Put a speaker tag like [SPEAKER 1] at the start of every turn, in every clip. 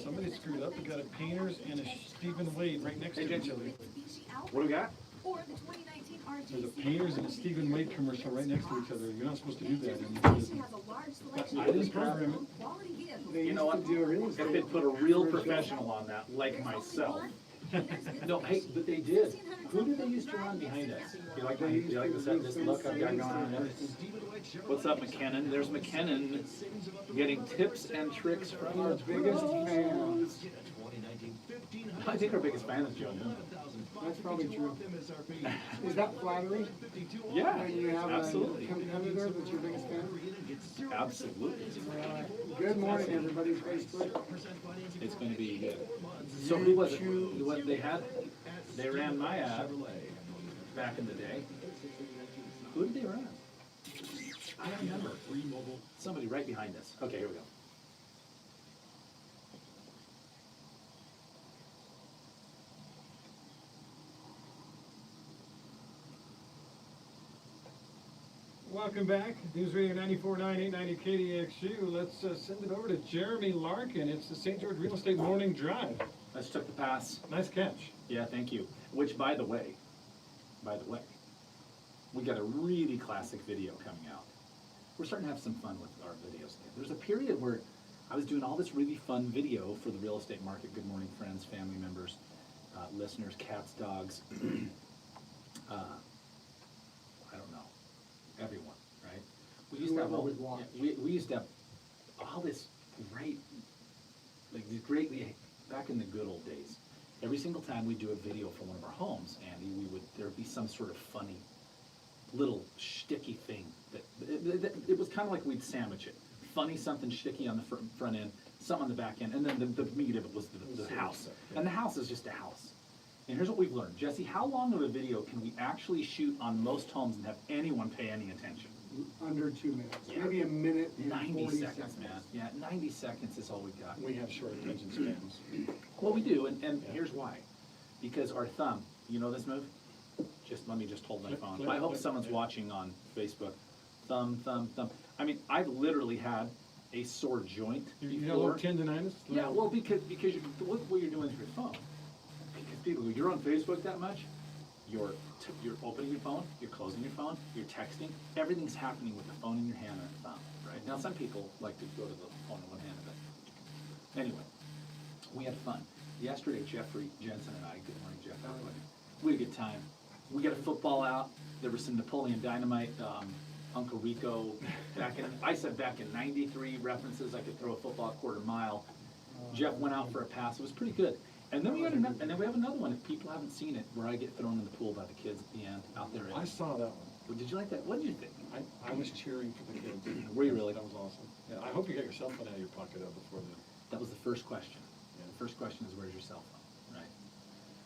[SPEAKER 1] Somebody screwed up. We got a Painters and a Stephen Wade right next to each other.
[SPEAKER 2] What do we got?
[SPEAKER 1] There's a Painters and a Stephen Wade commercial right next to each other. You're not supposed to do that.
[SPEAKER 2] I didn't program it. You know what? If they put a real professional on that, like myself. No, hey, but they did. Who did they used to run behind us? You like this look I've got going on there? What's up, McKinnon? There's McKinnon getting tips and tricks from our biggest fans. I think our biggest fan is Joe.
[SPEAKER 3] That's probably true. Is that flattering?
[SPEAKER 2] Yeah,
[SPEAKER 3] When you have
[SPEAKER 2] absolutely.
[SPEAKER 3] a competitor that's your biggest fan?
[SPEAKER 2] Absolutely.
[SPEAKER 3] Good morning, everybody. Facebook.
[SPEAKER 2] It's going to be good. So who was it? What they had? They ran my ad back in the day. Who did they run? I don't remember. Somebody right behind us. Okay, here we go.
[SPEAKER 1] Welcome back. News Radio 94.9, 890 KDXU. Let's send it over to Jeremy Larkin. It's the St. George Real Estate Morning Drive.
[SPEAKER 2] Let's took the pass.
[SPEAKER 1] Nice catch.
[SPEAKER 2] Yeah, thank you. Which, by the way, we got a really classic video coming out. We're starting to have some fun with our videos. There's a period where I was doing all this really fun video for the real estate market. Good morning, friends, family members, listeners, cats, dogs. I don't know. Everyone, right? We used to have all, we used to have all this great, back in the good old days. Every single time we do a video for one of our homes, Andy, there would be some sort of funny little shticky thing it was kind of like we'd sandwich it. Funny something shticky on the front end, some on the back end, and then the meat of it was the house. And the house is just a house. And here's what we've learned. Jesse, how long of a video can we actually shoot on most homes and have anyone pay any attention?
[SPEAKER 3] Under 2 minutes.
[SPEAKER 2] Yeah.
[SPEAKER 3] Maybe a minute and
[SPEAKER 2] 90
[SPEAKER 3] 40
[SPEAKER 2] seconds, man. Yeah, 90 seconds is all we got.
[SPEAKER 1] We have short attention spans.
[SPEAKER 2] Well, we do, and here's why. Because our thumb, you know this move? Let me just hold my phone. I hope someone's watching on Facebook. Thumb, thumb, thumb. I mean, I've literally had a sore joint before.
[SPEAKER 1] You have a little tendonitis?
[SPEAKER 2] Yeah, well, because look what you're doing with your phone. Because people, you're on Facebook that much, you're opening your phone, you're closing your phone, you're texting. Everything's happening with the phone in your hand and the thumb, right? Now, some people like to go to the phone in one hand, but anyway, we had fun. Yesterday, Jeffrey Jensen and I, good morning, Jeff, we had a good time. We got a football out. There was some Napoleon Dynamite, Uncle Rico, back in 93 references. I could throw a football a quarter mile. Jeff went out for a pass. It was pretty good. And then we have another one. If people haven't seen it, where I get thrown in the pool by the kids at the end out there.
[SPEAKER 1] I saw that one.
[SPEAKER 2] Well, did you like that? What did you think?
[SPEAKER 1] I was cheering for the kids.
[SPEAKER 2] Were you really?
[SPEAKER 1] That was awesome. Yeah, I hope you got your cell phone out of your pocket before then.
[SPEAKER 2] That was the first question. Yeah, the first question is, where's your cell phone, right?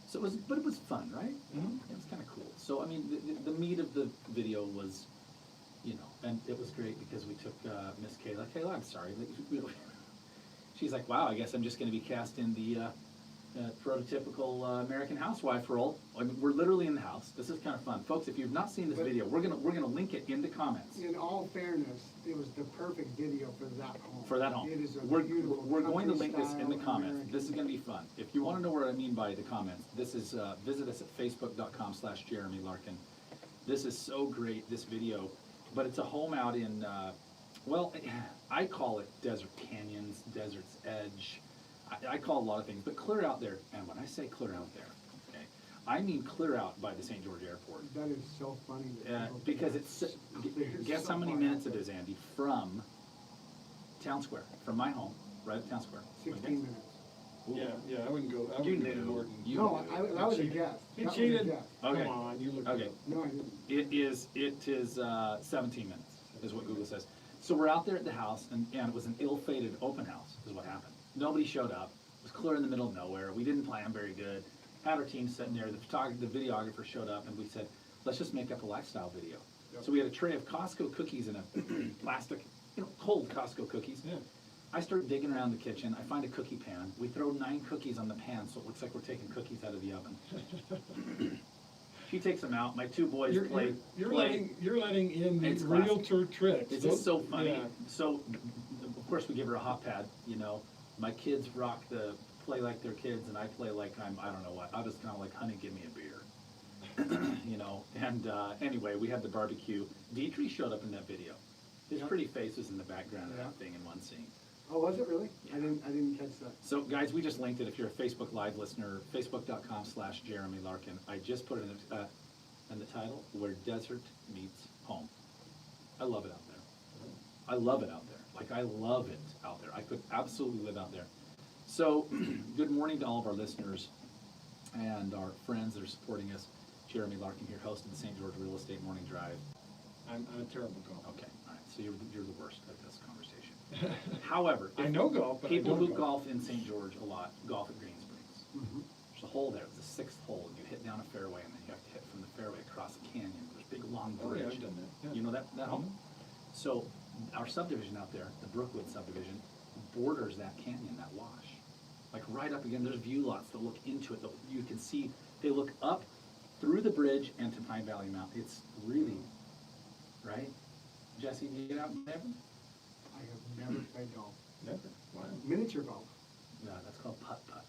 [SPEAKER 2] So it was fun, right?
[SPEAKER 1] Mm-hmm.
[SPEAKER 2] It was kind of cool. So I mean, the meat of the video was, and it was great because we took Miss Kayla. Kayla, I'm sorry. She's like, wow, I guess I'm just going to be cast in the prototypical American housewife role. I mean, we're literally in the house. This is kind of fun, folks. If you've not seen this video, we're gonna link it in the comments.
[SPEAKER 3] In all fairness, it was the perfect video for that home.
[SPEAKER 2] For that home,
[SPEAKER 3] It is a
[SPEAKER 2] we're
[SPEAKER 3] beautiful
[SPEAKER 2] going to link this in the
[SPEAKER 3] country-style
[SPEAKER 2] comments.
[SPEAKER 3] American.
[SPEAKER 2] This is going to be fun. If you want to know what I mean by the comments, this is visit us at facebook.com/Jeremy Larkin. This is so great, this video, but it's a home out in well, I call it Desert Canyons, Desert's Edge. I call it a lot of things, but clear out there, and when I say clear out there, okay, I mean clear out by the St. George Airport.
[SPEAKER 3] That is so funny.
[SPEAKER 2] Because it's, guess how many minutes it is, Andy, from Town Square, from my home, right at Town Square.
[SPEAKER 3] 16 minutes.
[SPEAKER 1] Yeah, I wouldn't go. I
[SPEAKER 2] You
[SPEAKER 1] wouldn't go
[SPEAKER 2] knew.
[SPEAKER 1] more than
[SPEAKER 3] No, that was a guess.
[SPEAKER 1] He
[SPEAKER 3] That was a
[SPEAKER 1] cheated.
[SPEAKER 3] guess.
[SPEAKER 2] Okay.
[SPEAKER 1] Come on, you look
[SPEAKER 2] Okay.
[SPEAKER 1] good.
[SPEAKER 3] No, I didn't.
[SPEAKER 2] It is 17 minutes, is what Google says. So we're out there at the house, and it was an ill-fated open house, is what happened. Nobody showed up. It was clear in the middle of nowhere. We didn't plan very good. Had our team sitting there. The videographer showed up, and we said, let's just make up a lifestyle video.
[SPEAKER 1] Yep.
[SPEAKER 2] So we had a tray of Costco cookies in a plastic, cold Costco cookies.
[SPEAKER 1] Yeah.
[SPEAKER 2] I start digging around the kitchen. I find a cookie pan. We throw 9 cookies on the pan, so it looks like we're taking cookies out of the oven. She takes them out. My 2 boys play.
[SPEAKER 1] You're letting in the
[SPEAKER 2] It's classic.
[SPEAKER 1] realtor tricks.
[SPEAKER 2] It's just so funny.
[SPEAKER 1] Yeah.
[SPEAKER 2] So, of course, we give her a hot pad, My kids play like they're kids, and I play like I don't know what. I just kind of like, honey, give me a beer. You know, and anyway, we had the barbecue. Dietrich showed up in that video. His
[SPEAKER 3] Yep.
[SPEAKER 2] pretty face was in the background of
[SPEAKER 3] Yeah.
[SPEAKER 2] that thing in one scene.
[SPEAKER 3] Oh, was it really?
[SPEAKER 2] Yeah.
[SPEAKER 3] I didn't catch that.
[SPEAKER 2] So guys, we just linked it. If you're a Facebook Live listener, facebook.com/Jeremy Larkin. I just put it in the title, Where Desert Meets Home. I love it out there. I love it out there. Like, I love it out there. I could absolutely live out there. So, good morning to all of our listeners and our friends that are supporting us. Jeremy Larkin here, host of the St. George Real Estate Morning Drive.
[SPEAKER 1] I'm a terrible golfer.
[SPEAKER 2] Okay, all right. So you're the worst at this conversation. However,
[SPEAKER 1] I know golf, but I
[SPEAKER 2] people
[SPEAKER 1] don't
[SPEAKER 2] who
[SPEAKER 1] golf.
[SPEAKER 2] golf in St. George a lot golf at Green Springs.
[SPEAKER 3] Mhm.
[SPEAKER 2] There's a hole there. It's the sixth hole, and you hit down a fairway, and then you have to hit from the fairway across a canyon. There's a big long
[SPEAKER 1] Oh,
[SPEAKER 2] bridge.
[SPEAKER 1] yeah, I've done that. Yeah.
[SPEAKER 2] You know that hole?
[SPEAKER 1] Mhm.
[SPEAKER 2] So our subdivision out there, the Brookwood subdivision, borders that canyon, that wash. Like right up again, there's view lots that look into it. That you can see, they look up through the bridge and to Pine Valley Mountain. It's really, right? Jesse, do you get out and ever?
[SPEAKER 3] I have never played golf.
[SPEAKER 1] Never. Wow.
[SPEAKER 3] Miniature golf.
[SPEAKER 2] Yeah, that's called putt-putt.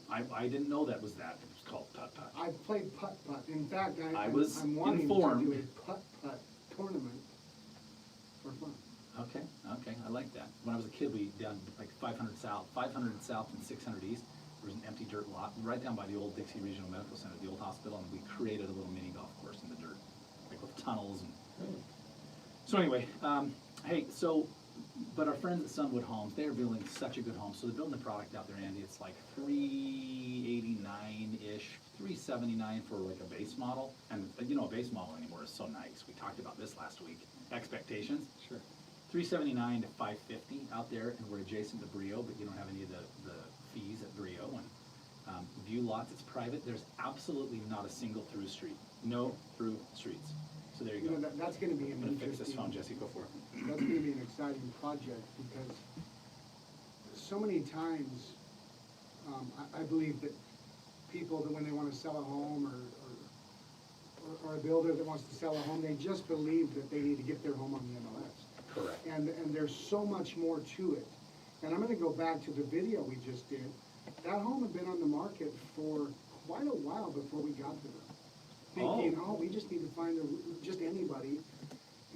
[SPEAKER 2] I didn't know that was that. It was called putt-putt.
[SPEAKER 3] I've played putt-putt. In fact,
[SPEAKER 2] I was
[SPEAKER 3] I'm wanting
[SPEAKER 2] informed.
[SPEAKER 3] to do a putt-putt tournament for fun.
[SPEAKER 2] Okay, I like that. When I was a kid, we done like 500 south and 600 east. There was an empty dirt lot right down by the old Dixie Regional Medical Center, the old hospital, and we created a little mini golf course in the dirt, like with tunnels and.
[SPEAKER 1] Really?
[SPEAKER 2] So anyway, hey, but our friends at Sunwood Homes, they're building such a good home. So they're building the product out there, Andy. It's like $389-ish, $379 for like a base model. And you know, a base model anymore is so nice. We talked about this last week. Expectations.
[SPEAKER 1] Sure.
[SPEAKER 2] $379 to $550 out there, and we're adjacent to Brio, but you don't have any of the fees at Brio. And view lots, it's private. There's absolutely not a single through street. No through streets. So there you
[SPEAKER 3] You
[SPEAKER 2] go.
[SPEAKER 3] know, that's gonna be
[SPEAKER 2] I'm
[SPEAKER 3] an
[SPEAKER 2] gonna fix this
[SPEAKER 3] interesting.
[SPEAKER 2] phone, Jesse, go for it.
[SPEAKER 3] That's gonna be an exciting project because so many times, I believe that people that when they wanna sell a home or a builder that wants to sell a home, they just believe that they need to get their home on the MLS.
[SPEAKER 2] Correct.
[SPEAKER 3] And there's so much more to it. And I'm gonna go back to the video we just did. That home had been on the market for quite a while before we got to them. Thinking, oh, we just need to find just anybody.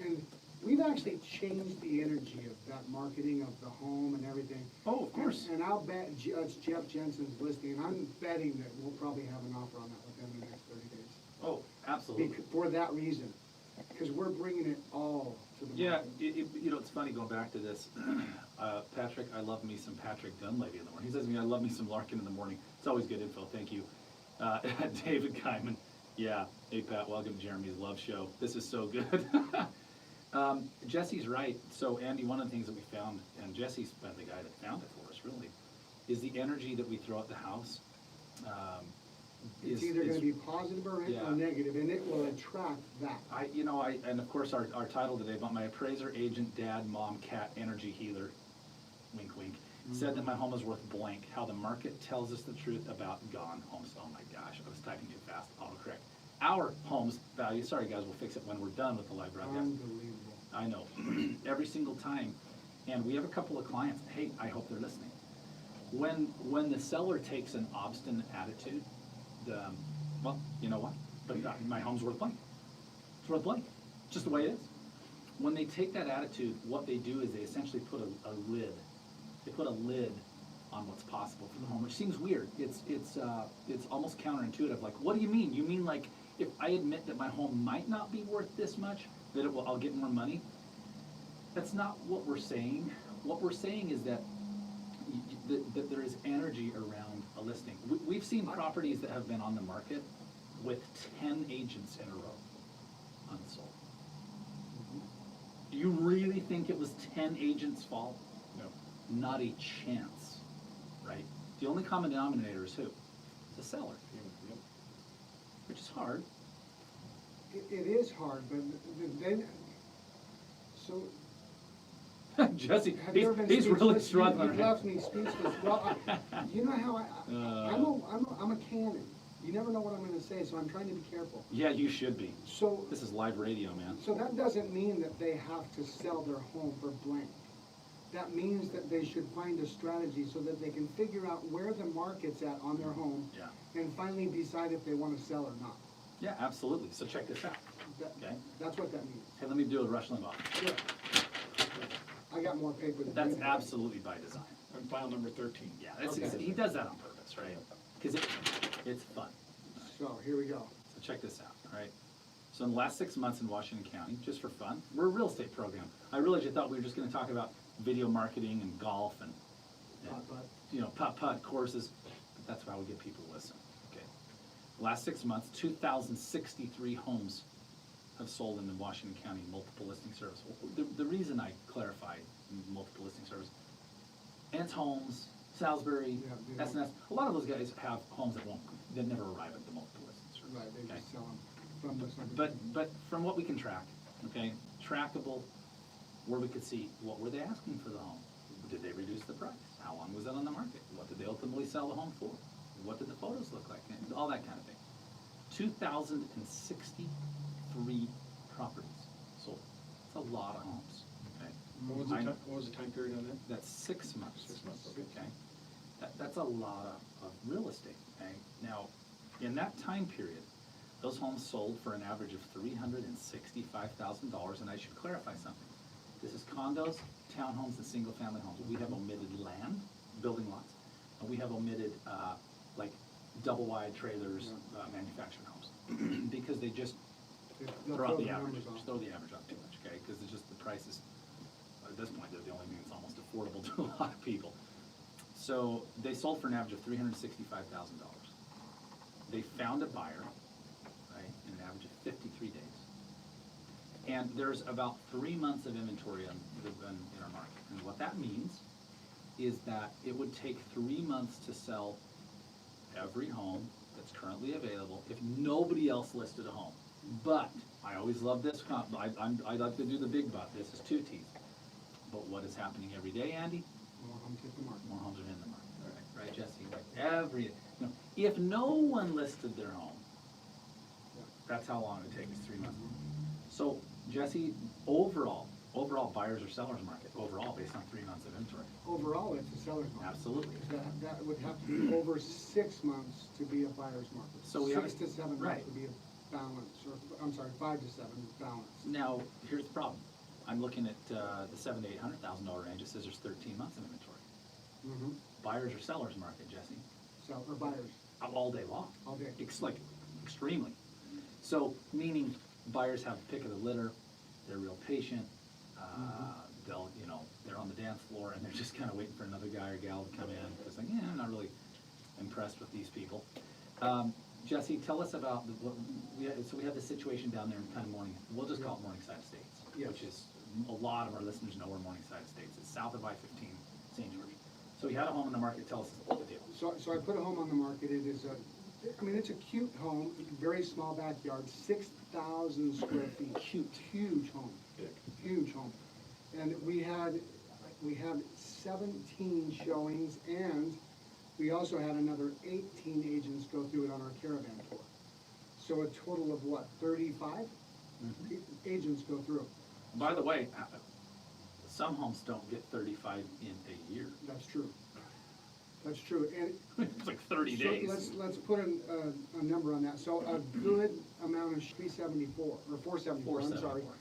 [SPEAKER 3] And we've actually changed the energy of that marketing of the home and everything.
[SPEAKER 2] Oh, of course.
[SPEAKER 3] And I'll bet Judge Jeff Jensen's listening. I'm betting that we'll probably have an offer on that within the next 30 days.
[SPEAKER 2] Oh, absolutely.
[SPEAKER 3] For that reason, because we're bringing it all to the
[SPEAKER 2] Yeah,
[SPEAKER 3] market.
[SPEAKER 2] you know, it's funny going back to this. Patrick, I love me some Patrick Dunleavy in the morning. He says to me, I love me some Larkin in the morning. It's always good info, thank you. David Kyman, yeah. Hey Pat, welcome to Jeremy's Love Show. This is so good. Jesse's right. So Andy, one of the things that we found, and Jesse's been the guy that found it for us really, is the energy that we throw at the house.
[SPEAKER 3] It's either gonna be positive or
[SPEAKER 2] Yeah.
[SPEAKER 3] negative, and it will attract that.
[SPEAKER 2] And of course our title today about my appraiser, agent, dad, mom, cat, energy healer, wink wink, said that my home is worth blank. How the market tells us the truth about gone homes. Oh my gosh, I was typing too fast. Autocorrect. Our home's value, sorry guys, we'll fix it when we're done with the live broadcast.
[SPEAKER 3] Unbelievable.
[SPEAKER 2] I know, every single time. And we have a couple of clients, hey, I hope they're listening. When the seller takes an obstinate attitude, well, you know what? But my home's worth blank. It's worth blank. It's just the way it is. When they take that attitude, what they do is they essentially put a lid. They put a lid on what's possible for the home, which seems weird. It's almost counterintuitive. Like, what do you mean? You mean like if I admit that my home might not be worth this much, that I'll get more money? That's not what we're saying. What we're saying is that that there is energy around a listing. We've seen properties that have been on the market with 10 agents in a row unsold. Do you really think it was 10 agents' fault?
[SPEAKER 1] No.
[SPEAKER 2] Not a chance, right? The only common denominator is who? The seller,
[SPEAKER 1] Yep.
[SPEAKER 2] which is hard.
[SPEAKER 3] It is hard, but then, so.
[SPEAKER 2] Jesse,
[SPEAKER 3] Have you ever been
[SPEAKER 2] he's really
[SPEAKER 3] speechless?
[SPEAKER 2] struggling.
[SPEAKER 3] You've left me speechless. Well, you know how I'm a cannon. You never know what I'm gonna say, so I'm trying to be careful.
[SPEAKER 2] Yeah, you should be.
[SPEAKER 3] So,
[SPEAKER 2] This is live radio, man.
[SPEAKER 3] so that doesn't mean that they have to sell their home for blank. that means that they should find a strategy so that they can figure out where the market's at on their home.
[SPEAKER 2] Yeah.
[SPEAKER 3] And finally decide if they wanna sell or not.
[SPEAKER 2] Yeah, absolutely. So check this out.
[SPEAKER 3] That-
[SPEAKER 2] Okay.
[SPEAKER 3] That's what that means.
[SPEAKER 2] Hey, let me do a Rush Limbaugh.
[SPEAKER 3] Sure. I got more paper than
[SPEAKER 2] That's
[SPEAKER 3] you.
[SPEAKER 2] absolutely by design.
[SPEAKER 1] On file number 13.
[SPEAKER 2] Yeah, that's
[SPEAKER 3] Okay.
[SPEAKER 2] he does that on purpose, right? Because it's fun.
[SPEAKER 3] So, here we go.
[SPEAKER 2] So check this out, all right? So in the last 6 months in Washington County, just for fun, we're a real estate program. I realized you thought we were just gonna talk about video marketing and golf and
[SPEAKER 3] But,
[SPEAKER 2] you know, putt-putt courses, but that's why we get people to listen, okay? Last 6 months, 2,063 homes have sold in the Washington County multiple listing service. The reason I clarified multiple listing service, Ants Homes, Salisbury,
[SPEAKER 3] Yeah,
[SPEAKER 2] S&S, a lot of those guys have homes that never arrive at the multiple listing service.
[SPEAKER 3] right, they
[SPEAKER 2] okay?
[SPEAKER 3] just sell them from this.
[SPEAKER 2] But from what we can track, okay, trackable, where we could see, what were they asking for the home? Did they reduce the price? How long was it on the market? What did they ultimately sell the home for? What did the photos look like? And all that kind of thing. 2,063 properties sold. It's a lot of homes, okay?
[SPEAKER 1] What was the time period on that?
[SPEAKER 2] That's 6 months.
[SPEAKER 1] 6 months, okay.
[SPEAKER 2] That's a lot of real estate, okay? Now, in that time period, those homes sold for an average of $365,000, and I should clarify something. This is condos, townhomes, and single-family homes. We have omitted land, building lots, and we have omitted, like, double-wide trailers, manufactured homes, because they just
[SPEAKER 3] They'll
[SPEAKER 2] throw out the
[SPEAKER 3] numbers
[SPEAKER 2] average,
[SPEAKER 3] off.
[SPEAKER 2] just throw the average up too much, okay? Because it's just the prices, at this point, they're the only thing that's almost affordable to a lot of people. So they sold for an average of $365,000. They found a buyer, right, in an average of 53 days. And there's about 3 months of inventory in our market. And what that means is that it would take 3 months to sell every home that's currently available if nobody else listed a home. But, I always love this, I like to do the big but, this is 2 T's. But what is happening every day, Andy?
[SPEAKER 3] More homes hit the market.
[SPEAKER 2] More homes are in the market, right, Jesse? Like if no one listed their home, that's how long it would take, is 3 months. So, Jesse, overall buyers or sellers market, overall, based on 3 months of inventory.
[SPEAKER 3] Overall, it's a seller's market.
[SPEAKER 2] Absolutely.
[SPEAKER 3] That would have to be over 6 months to be a buyer's market.
[SPEAKER 2] So we have
[SPEAKER 3] 6 to 7
[SPEAKER 2] right.
[SPEAKER 3] months would be a balance, or, I'm sorry, 5 to 7 is balance.
[SPEAKER 2] Now, here's the problem. I'm looking at the $700,000 to $800,000 range. It says there's 13 months of inventory.
[SPEAKER 3] Mm-hmm.
[SPEAKER 2] Buyers or sellers market, Jesse?
[SPEAKER 3] Or buyers,
[SPEAKER 2] All day long.
[SPEAKER 3] all day.
[SPEAKER 2] It's like extremely. So, meaning buyers have pick of the litter, they're real patient, they're on the dance floor and they're just kind of waiting for another guy or gal to come in. It's like, I'm not really impressed with these people. Jesse, tell us about, we have this situation down there in kind of we'll just call it Morningside Estates,
[SPEAKER 3] Yes.
[SPEAKER 2] which is, a lot of our listeners know where Morningside Estates is, south of I-15, St. George. So you had a home in the market, tell us what the deal.
[SPEAKER 3] So I put a home on the market, it is it's a cute home, very small backyard, 6,000 square feet.
[SPEAKER 2] Cute.
[SPEAKER 3] Huge home, huge home. And we had 17 showings, and we also had another 18 agents go through it on our caravan tour. So a total of what, 35 agents go through.
[SPEAKER 2] By the way, some homes don't get 35 in a year.
[SPEAKER 3] That's true. That's true. And
[SPEAKER 2] It's like 30
[SPEAKER 3] so
[SPEAKER 2] days.
[SPEAKER 3] let's put a number on that. So a good amount of 374, or 474, I'm sorry.
[SPEAKER 2] 474.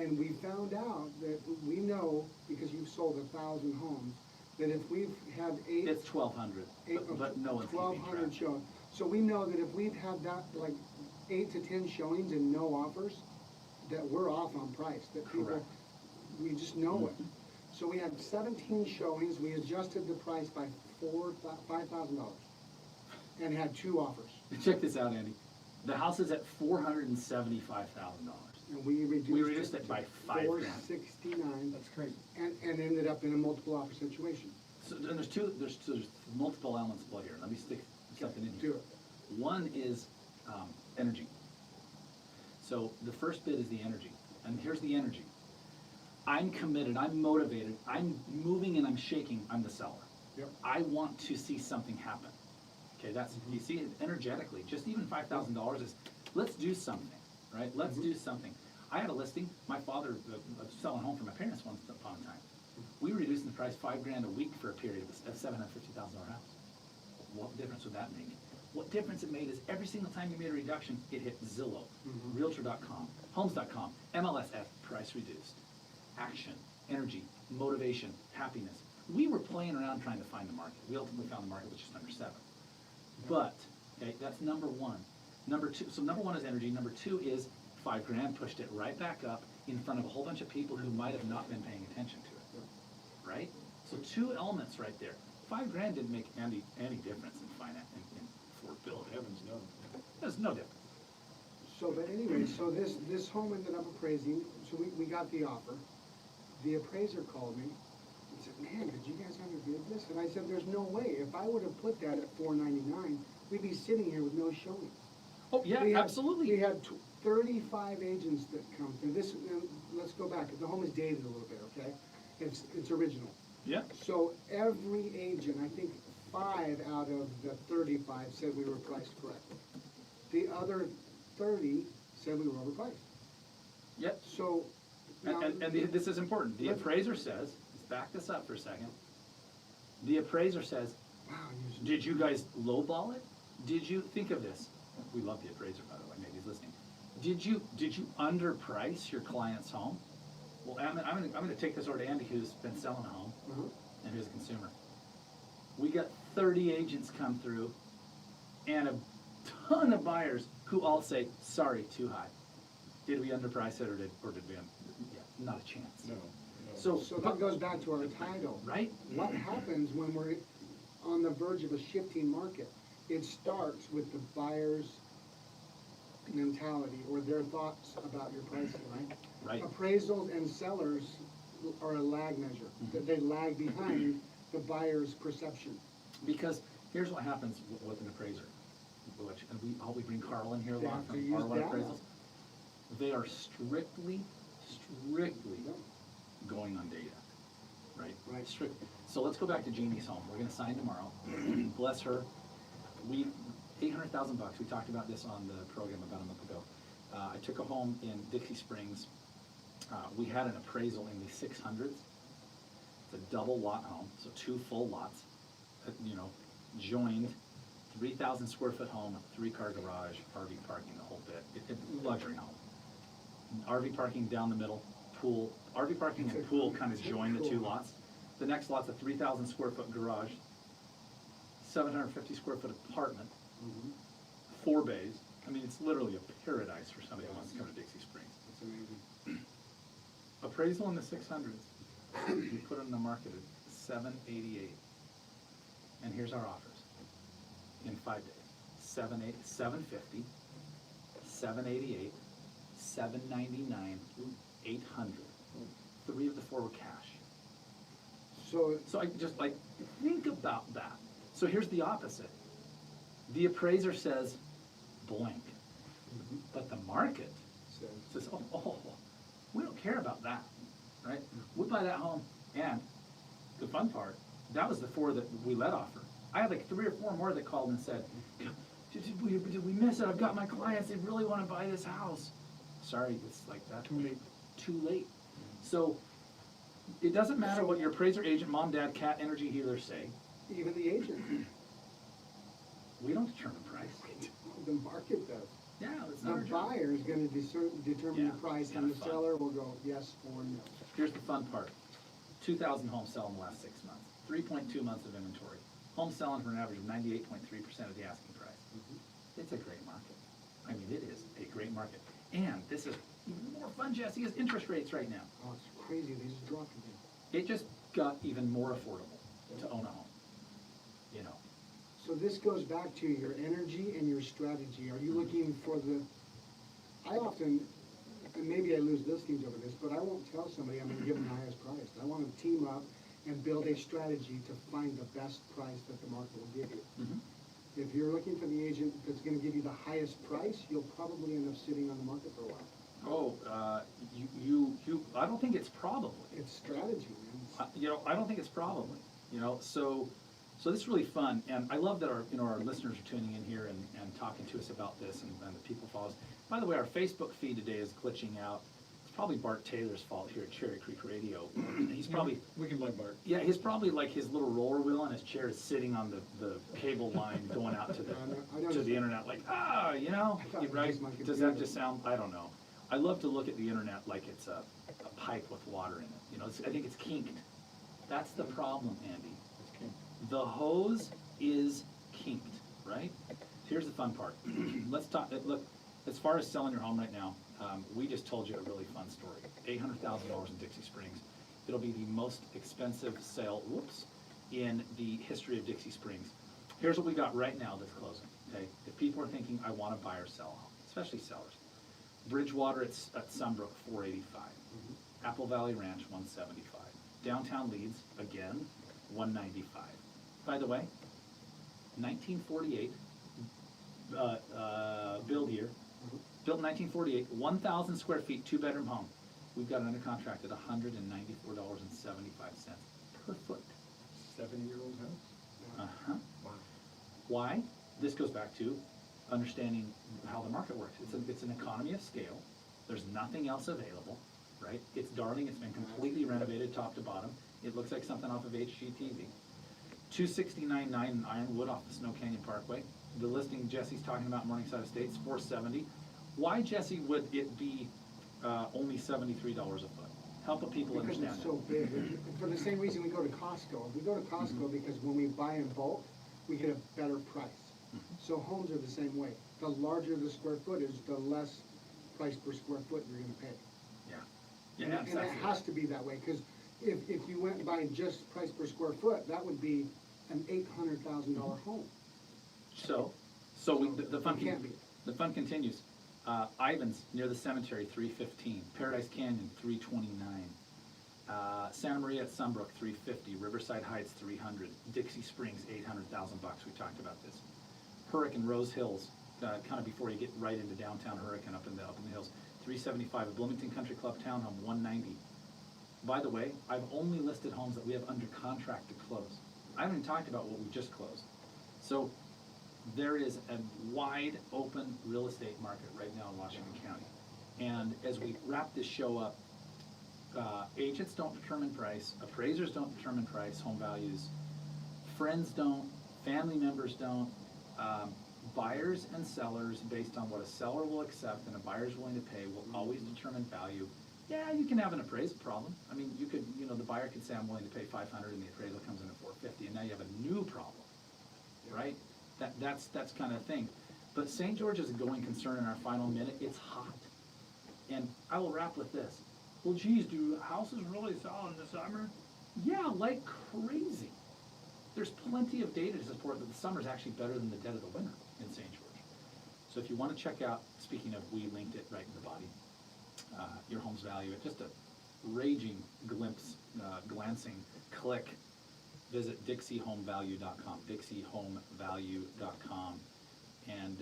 [SPEAKER 3] And we found out that we know, because you've sold 1,000 homes, that if we've had
[SPEAKER 2] It's 1,200, but no one's keeping
[SPEAKER 3] 1,200
[SPEAKER 2] track.
[SPEAKER 3] shows. So we know that if we've had that, like 8 to 10 showings and no offers, that we're off on price, that people,
[SPEAKER 2] Correct.
[SPEAKER 3] we just know it. So we had 17 showings, we adjusted the price by $5,000 and had 2 offers.
[SPEAKER 2] Check this out, Andy. The house is at $475,000.
[SPEAKER 3] And we reduced
[SPEAKER 2] it by $5,000.
[SPEAKER 3] $469
[SPEAKER 1] That's crazy.
[SPEAKER 3] and ended up in a multiple offer situation.
[SPEAKER 2] So then there's multiple elements at play here. Let me stick something in
[SPEAKER 3] Do
[SPEAKER 2] here.
[SPEAKER 3] it.
[SPEAKER 2] One is energy. So the first bit is the energy, and here's the energy. I'm committed, I'm motivated, I'm moving and I'm shaking, I'm the seller.
[SPEAKER 3] Yep.
[SPEAKER 2] I want to see something happen. Okay, that's, you see it energetically, just even $5,000 is, let's do something, right? Let's do something. I had a listing, my father was selling home for my parents once upon a time. We were reducing the price $5,000 a week for a period of a $750,000 house. What difference would that make? What difference it made is every single time you made a reduction, it hit Zillow, Realtor.com, Homes.com, MLSF, price reduced. Action, energy, motivation, happiness. We were playing around trying to find the market. We ultimately found the market, which is number 7. But, okay, that's number 1. Number 2, so number 1 is energy. Number 2 is $5,000 pushed it right back up in front of a whole bunch of people who might have not been paying attention to it, right? So 2 elements right there. $5,000 didn't make any difference in finance, in affordability.
[SPEAKER 1] Heavens, no.
[SPEAKER 2] There's no difference.
[SPEAKER 3] So, but anyway, so this home ended up appraising, so we got the offer. The appraiser called me and said, man, did you guys ever bid this? And I said, there's no way. If I would have put that at $499, we'd be sitting here with no showing.
[SPEAKER 2] Oh, yeah,
[SPEAKER 3] We had-
[SPEAKER 2] absolutely.
[SPEAKER 3] We had 35 agents that come through. This, let's go back. The home is dated a little bit, okay? It's original.
[SPEAKER 2] Yeah.
[SPEAKER 3] So every agent, I think 5 out of the 35 said we were priced correctly. The other 30 said we were overpriced.
[SPEAKER 2] Yep.
[SPEAKER 3] So. now-
[SPEAKER 2] This is important. The appraiser says, let's back this up for a second. The appraiser says,
[SPEAKER 3] Wow,
[SPEAKER 2] did you guys lowball it? Did you think of this? We love the appraiser, by the way, maybe he's listening. Did you underprice your client's home? Well, I'm gonna take this over to Andy, who's been selling a home and who's a consumer. We got 30 agents come through and a ton of buyers who all say, sorry, too high. Did we underprice it or did we? Yeah, not a chance.
[SPEAKER 1] No.
[SPEAKER 3] So that goes back to our title.
[SPEAKER 2] Right?
[SPEAKER 3] What happens when we're on the verge of a shifting market? It starts with the buyer's mentality or their thoughts about your pricing, right?
[SPEAKER 2] Right.
[SPEAKER 3] Appraisals and sellers are a lag measure. That they lag behind the buyer's perception.
[SPEAKER 2] Because here's what happens with an appraiser, and we bring Carl in here a
[SPEAKER 3] They
[SPEAKER 2] lot
[SPEAKER 3] have to
[SPEAKER 2] from
[SPEAKER 3] use
[SPEAKER 2] R1
[SPEAKER 3] data.
[SPEAKER 2] appraisals. They are strictly going on data, right?
[SPEAKER 3] Right.
[SPEAKER 2] So let's go back to Jeannie's home. We're gonna sign tomorrow. Bless her. $800,000. We talked about this on the program about a month ago. I took a home in Dixie Springs. We had an appraisal in the 600s. It's a double lot home, so 2 full lots, joined, 3,000 square foot home, 3-car garage, RV parking, the whole bit. Luxury home. RV parking down the middle, pool. RV parking and pool kind of join the 2 lots. The next lot's a 3,000 square foot garage, 750 square foot apartment, 4 bays. I mean, it's literally a paradise for somebody who wants to come to Dixie Springs.
[SPEAKER 3] That's amazing.
[SPEAKER 2] Appraisal in the 600s, we put it in the market at $788. And here's our offers in 5 days. $750, $788, $799, $800. 3 of the 4 were cash.
[SPEAKER 3] So
[SPEAKER 2] So I just think about that. So here's the opposite. The appraiser says blank, but the market says, oh, we don't care about that, right? We buy that home, and the fun part, that was the 4 that we let offer. I had 3 or 4 more that called and said, did we miss it? I've got my clients, they really want to buy this house. Sorry, it's like that. Too late. So it doesn't matter what your appraiser, agent, mom, dad, cat, energy healer say.
[SPEAKER 3] even the agent,
[SPEAKER 2] We don't determine price.
[SPEAKER 3] the market does.
[SPEAKER 2] Yeah, that's
[SPEAKER 3] The
[SPEAKER 2] not our job.
[SPEAKER 3] buyer is gonna determine
[SPEAKER 2] Yeah,
[SPEAKER 3] the price,
[SPEAKER 2] it's
[SPEAKER 3] and
[SPEAKER 2] kinda
[SPEAKER 3] the
[SPEAKER 2] fun.
[SPEAKER 3] seller will go yes or no.
[SPEAKER 2] Here's the fun part. 2,000 homes sell in the last 6 months. 3.2 months of inventory. Homes selling for an average of 98.3% of the asking price. It's a great market. I mean, it is a great market. And this is even more fun, Jesse, is interest rates right now.
[SPEAKER 3] Oh, it's crazy, these dropped again.
[SPEAKER 2] It just got even more affordable to own a home.
[SPEAKER 3] So this goes back to your energy and your strategy. Are you looking for I often, and maybe I lose listings over this, but I won't tell somebody I'm gonna give them the highest price. I wanna team up and build a strategy to find the best price that the market will give you. If you're looking for the agent that's gonna give you the highest price, you'll probably end up sitting on the market for a while.
[SPEAKER 2] Oh, I don't think it's probably.
[SPEAKER 3] It's strategy, man.
[SPEAKER 2] I don't think it's probably, so this is really fun, and I love that our listeners are tuning in here and talking to us about this, and the people follow us. By the way, our Facebook feed today is glitching out. It's probably Bart Taylor's fault here at Cherry Creek Radio. He's probably,
[SPEAKER 1] We can blame Bart.
[SPEAKER 2] yeah, he's probably like his little roller wheel on his chair is sitting on the cable line going out to
[SPEAKER 3] I
[SPEAKER 2] the
[SPEAKER 3] noticed that.
[SPEAKER 2] internet, like, you know,
[SPEAKER 3] I thought it was
[SPEAKER 2] right?
[SPEAKER 3] just my
[SPEAKER 2] Does that
[SPEAKER 3] computer.
[SPEAKER 2] just sound, I don't know. I love to look at the internet like it's a pipe with water in it, you know, I think it's kinked. That's the problem, Andy.
[SPEAKER 1] It's king.
[SPEAKER 2] The hose is kinked, right? Here's the fun part. Let's talk, look, as far as selling your home right now, we just told you a really fun story. $800,000 in Dixie Springs. It'll be the most expensive sale, in the history of Dixie Springs. Here's what we got right now that's closing, okay? If people are thinking, I want to buy or sell a home, especially sellers. Bridgewater at Sunbrook, $485. Apple Valley Ranch, $175. Downtown Leeds, again, $195. By the way, 1948 build year, built in 1948, 1,000 square feet, two-bedroom home. We've got it under contract at $194.75 per foot.
[SPEAKER 1] 70-year-old house?
[SPEAKER 2] Uh-huh.
[SPEAKER 1] Wow.
[SPEAKER 2] Why? This goes back to understanding how the market works. It's an economy of scale. There's nothing else available, right? It's darling, it's been completely renovated top to bottom. It looks like something off of HGTV. 269.9 in Ironwood off the Snow Canyon Parkway. The listing Jesse's talking about, Morningside Estates, $470. Why, Jesse, would it be only $73 a foot? Help the people
[SPEAKER 3] Because
[SPEAKER 2] understand
[SPEAKER 3] it's
[SPEAKER 2] that.
[SPEAKER 3] so big. For the same reason we go to Costco. We go to Costco because when we buy in bulk, we get a better price. So homes are the same way. The larger the square foot is, the less price per square foot you're gonna pay.
[SPEAKER 2] Yeah.
[SPEAKER 3] And
[SPEAKER 2] Yeah,
[SPEAKER 3] it
[SPEAKER 2] exactly.
[SPEAKER 3] has to be that way, because if you went by just price per square foot, that would be an $800,000 home.
[SPEAKER 2] So the fun
[SPEAKER 3] It can't be.
[SPEAKER 2] the fun continues. Ivan's near the cemetery, $315. Paradise Canyon, $329. Santa Maria at Sunbrook, $350. Riverside Heights, $300. Dixie Springs, $800,000. We talked about this. Hurricane Rose Hills, kind of before you get right into downtown Hurricane, up in the hills, $375. A Bloomington Country Club townhome, $190. By the way, I've only listed homes that we have under contract to close. I haven't even talked about what we just closed. So there is a wide open real estate market right now in Washington County. And as we wrap this show up, agents don't determine price, appraisers don't determine price, home values, friends don't, family members don't. Buyers and sellers, based on what a seller will accept and a buyer's willing to pay, will always determine value. Yeah, you can have an appraisal problem. I mean, you could, the buyer could say, I'm willing to pay $500 and the appraisal comes in at $450, and now you have a new problem, right? That's kind of thing. But St. George is a going concern in our final minute. It's hot. And I will wrap with this. Well, geez, do houses really sell in the summer? Yeah, like crazy. There's plenty of data to support that the summer is actually better than the dead of the winter in St. George. So if you want to check out, speaking of, we linked it right in the body, your home's value at just a raging glimpse, glancing click, visit dixiehomevalue.com, dixiehomevalue.com. And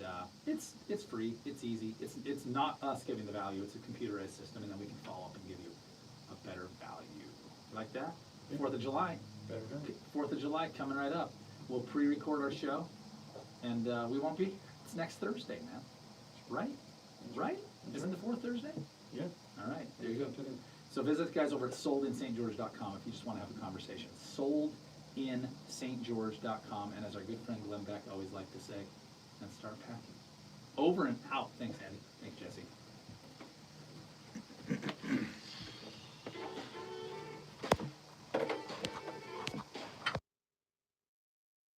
[SPEAKER 2] it's free, it's easy, it's not us giving the value, it's a computerized system, and then we can follow up and give you a better value. Like that? 4th of July.
[SPEAKER 1] Better done.
[SPEAKER 2] 4th of July coming right up. We'll pre-record our show, and we won't be, it's next Thursday, man. Right? Right? Isn't the 4th Thursday?
[SPEAKER 1] Yeah.
[SPEAKER 2] All right, there you go. So visit the guys over at soldinstgeorge.com if you just want to have a conversation. Soldinstgeorge.com, and as our good friend Glenn Beck always liked to say, and start packing. Over and out. Thanks, Andy. Thanks, Jesse.